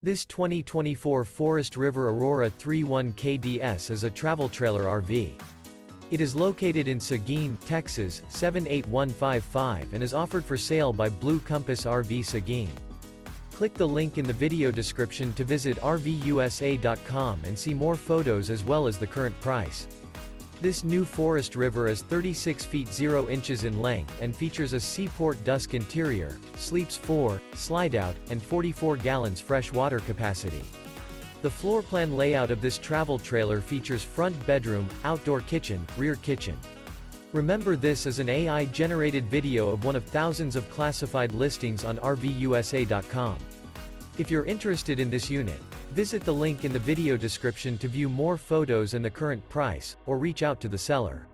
This 2024 Forest River Aurora 31 KDS is a travel trailer RV. It is located in Seguin, Texas, 78155 and is offered for sale by Blue Compass RV Seguin. Click the link in the video description to visit RVUSA.com and see more photos as well as the current price. This new Forest River is 36 feet 0 inches in length and features a SEAPORT DUSK interior, sleeps 4, Slideout, and 44 gallons fresh water capacity. The floor plan layout of this travel trailer features front bedroom, outdoor kitchen, rear kitchen. Remember, this is an AI-generated video of one of thousands of classified listings on RVUSA.com. If you're interested in this unit, visit the link in the video description to view more photos and the current price, or reach out to the seller.